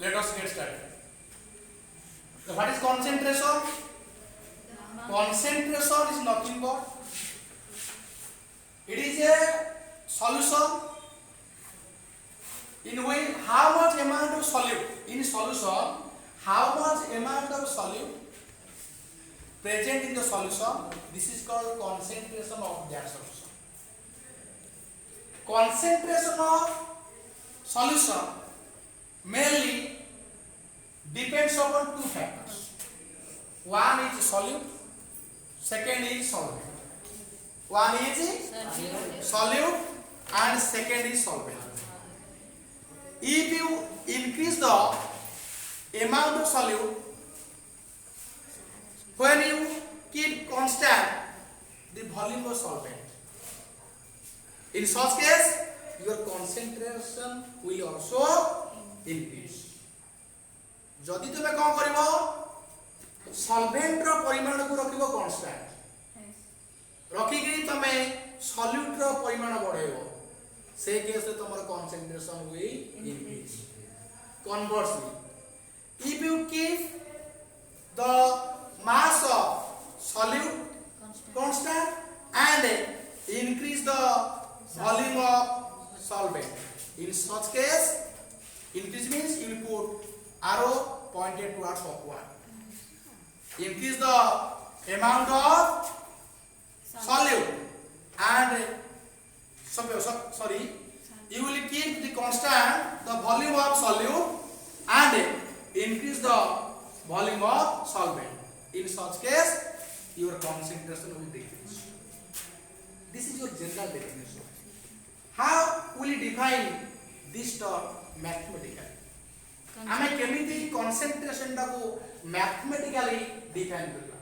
Let us get started. So what is concentration? Concentration is nothing but it is a solution in which how much amount of solute in solution, how much amount of solute present in the solution. This is called concentration of that solution. Concentration of solution mainly depends upon two factors. One is solute, second is solvent. One is solute and second is solvent. If you increase the amount of solute, when you keep constant the volume of solvent, in such case your concentration will also increase. जदि तुम कौन करिवो solvent रो परिमाण को रखिवो constant रखी कि तुम solute रो परिमाण बढ़ाइबो से केस रे तुमर concentration will increase. Conversely, if you keep the mass of solute constant and increase the volume of solvent, in such case increase means you will put arrow pointed towards upward. Increase the amount of solute and you will keep the constant the volume of solute and increase the volume of solvent. In such case your concentration will decrease. This is your general definition. How will you define this term mathematically? आमे केमिति concentration टाको mathematically define करला.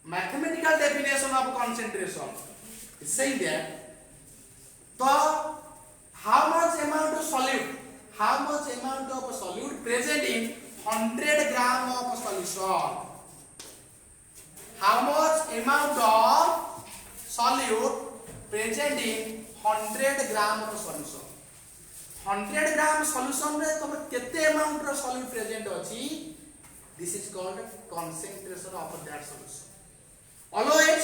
Mathematical definition of concentration is saying that how much amount of solute present in 100 gram of solution. How much amount of solute present in 100 gram of solution. 100 gram solution रे तुम केते amount रो solute present अछि. This is called concentration of that solution. Always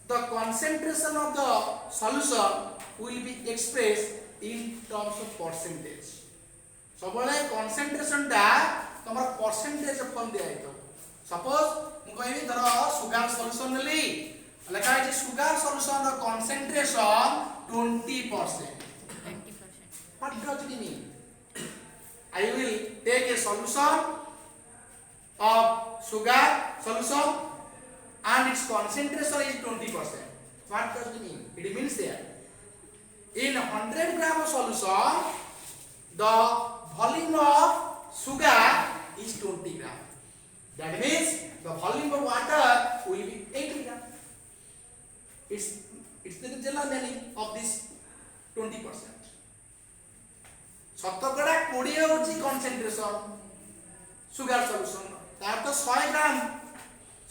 the concentration of the solution will be expressed in terms of percentage. सबले concentration टा तमर percentage form दिया है. Suppose मु कहबी धर sugar solution लेली लेखा है sugar solution row concentration 20%. What does it mean? I will take a solution of sugar solution and its concentration is 20%. What does it mean? It means that in 100 gram of solution, the volume of sugar is 20 gram. That means the volume of water will be 80 gram. It's the general meaning of this 20%. शतकड़ा 20 होची concentration sugar solution तार तो 100 ग्राम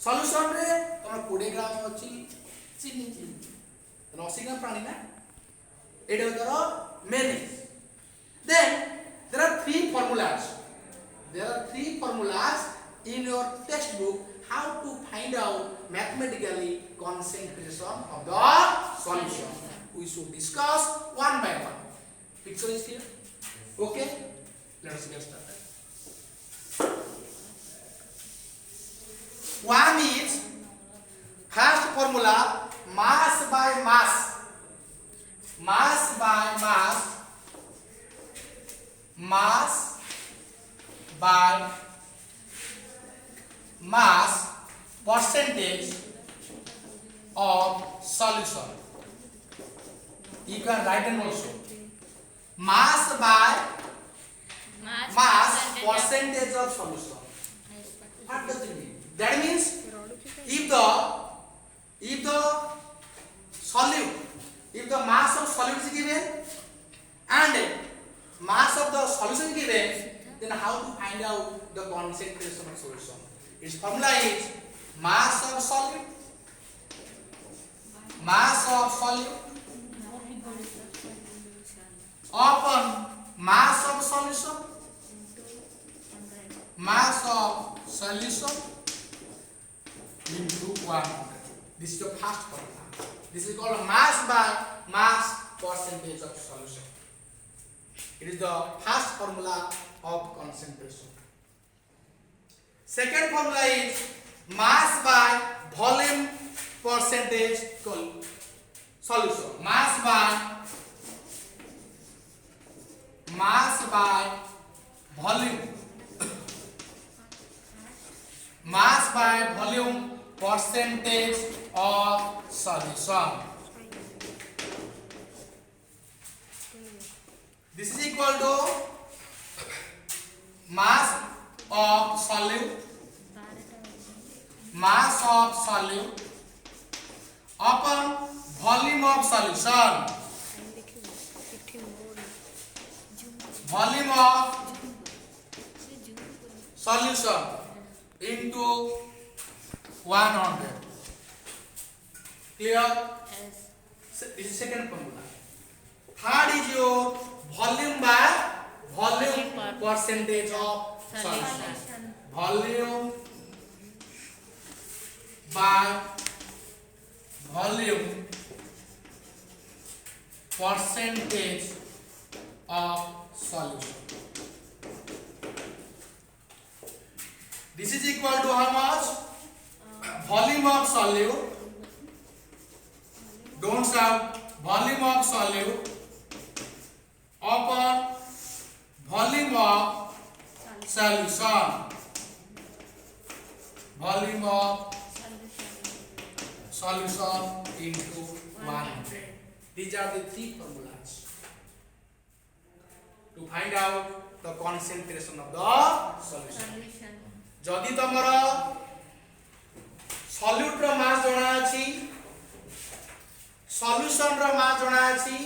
solution रे तमर 20 ग्राम होची चीनी 80 ग्राम पानी ना एडो करो meaning. Then there are three formulas in your textbook how to find out mathematically concentration of the solution. We should discuss one by one. Picture is clear? Okay, let's get started. One is first formula mass by mass. Mass by mass. Mass by mass percentage of solution. You can write it also. Mass by mass percentage of solution. What does it mean? That means if the mass of solute is given and mass of the solution is given, then how to find out the concentration of solution? Its formula is mass of solute upon mass of solution solution, mass of solution into 100. This is the first formula. This is called mass by mass percentage of solution. It is the first formula of concentration. Second formula is mass by volume percentage solution. Mass by volume. Mass by volume percentage of solution. This is equal to mass of solute upon volume of solution. Volume of solution into 100. Clear? Yes. This is second formula. Third is your volume by volume percentage of solution. Volume by volume percentage of solution. This is equal to how much? Volume of solute. Don't shout. Volume of solute upon volume of solution. Volume of solution into 100. These are the three formulas to find out the concentration of the solution. जदि तमर solute रो मास जणा अछि solution रो मास जणा अछि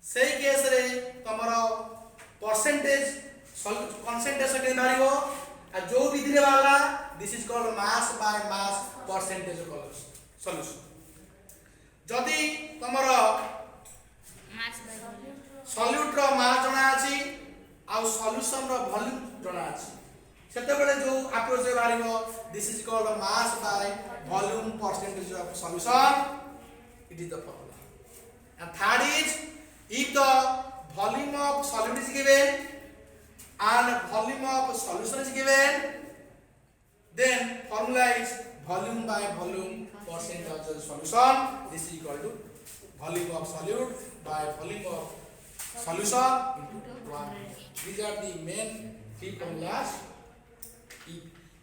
सेही case रे तमर percentage concentration के धारिबो आ जो विधि रे वाला this is called mass by mass percentage solution जदि तमर सॉल्यूट रो मास जणा अछि आ सॉल्यूशन रो वॉल्यूम जणा अछि सेतेबेले जो अप्रोच रे बारिबो this is called mass by volume percentage of solution it is the formula and third is if the volume of solute is given and volume of solution is given then formula is volume by volume percentage of the solution this is equal to volume of solute by volume of solution into 1. These are the main three formulas.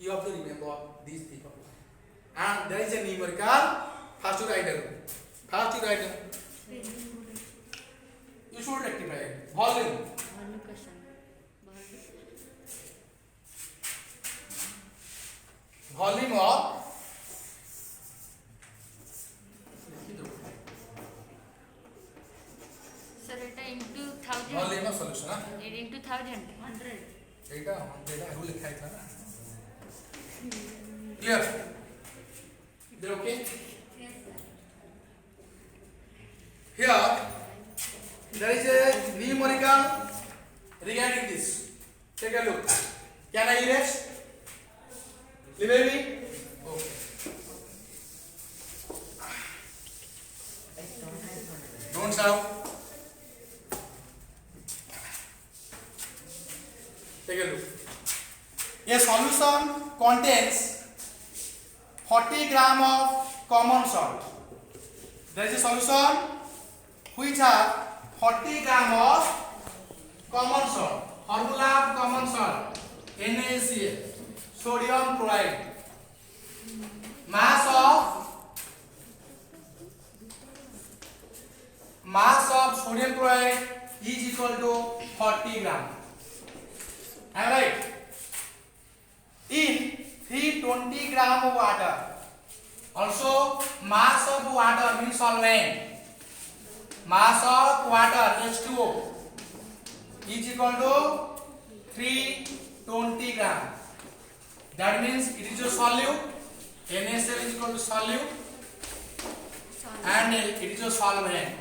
You have to remember these three formulas. And there is a numerical. First you write down. You should rectify it. Volume. Volume of Sir, it into 1000. volume of solution. It into 1000. 100. एटा आगु लिखा था ना clear they okay here there is a numerical regarding this take a look can I erase baby okay don't shout take a look. A solution contains 40 gram of common salt. There is a solution which has 40 gram of common salt. Formula of common salt NaCl, sodium chloride. Mass of sodium chloride is equal to 40 gram. Am I right? In 320 gram of water. Also, mass of water means solvent. Mass of water H2O is equal to 320 gram. That means it is a solute. NaCl is equal to solute, and it is a solvent.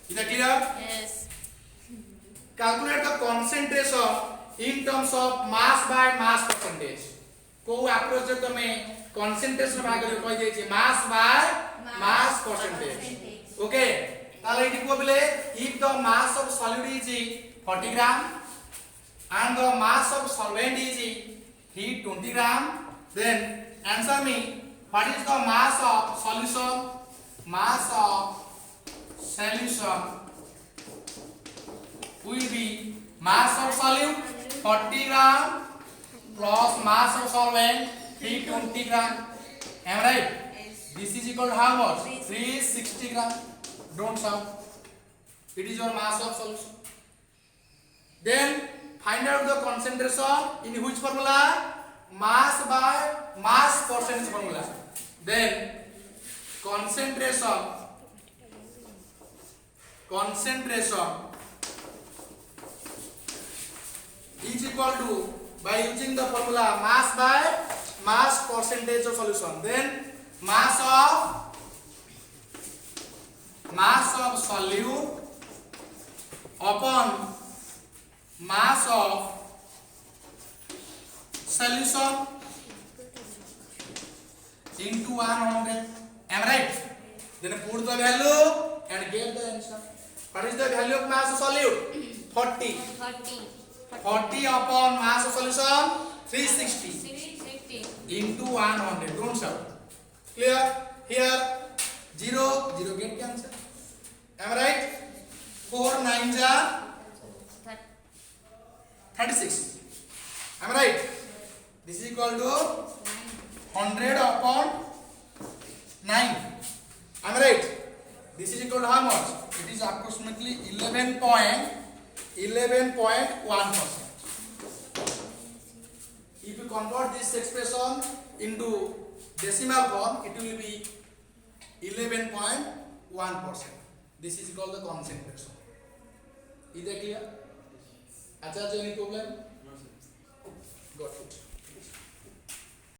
Is that clear? Yes. calculate the concentration in terms of mass by mass percentage. को approach जो तमे concentration भाग करियो कहि दै छै mass by mass percentage. Okay, ताले इटी को बोले if the mass of solid is 40 gram and the mass of solvent is heat 20 gram, then answer me what is the mass of solution. Mass of solution will be mass of solute 40 gram plus mass of solvent 320 gram. Am I right? This is equal to how much? 360 gram. Don't shout. It is your mass of solution. Then find out the concentration in which formula? Mass by mass percentage formula. Then concentration is equal to, by using the formula mass by mass percentage of solution, then mass of solute upon mass of solution into 100. Am I right? Then put the value and get the answer. What is the value of mass of solute? 40. 40 upon mass of solution 360 into 100. Don't shout. Clear? Here 0 get the answer. Am I right? 4 9s are 36. Am I right? This is equal to 100 upon 9. Am I right? This is equal to how much? It is approximately 11.1%. If you convert this expression into decimal form, it will be 11.1%. This is called the concentration. Is that clear? Acharya, any problem? No, sir. Got it.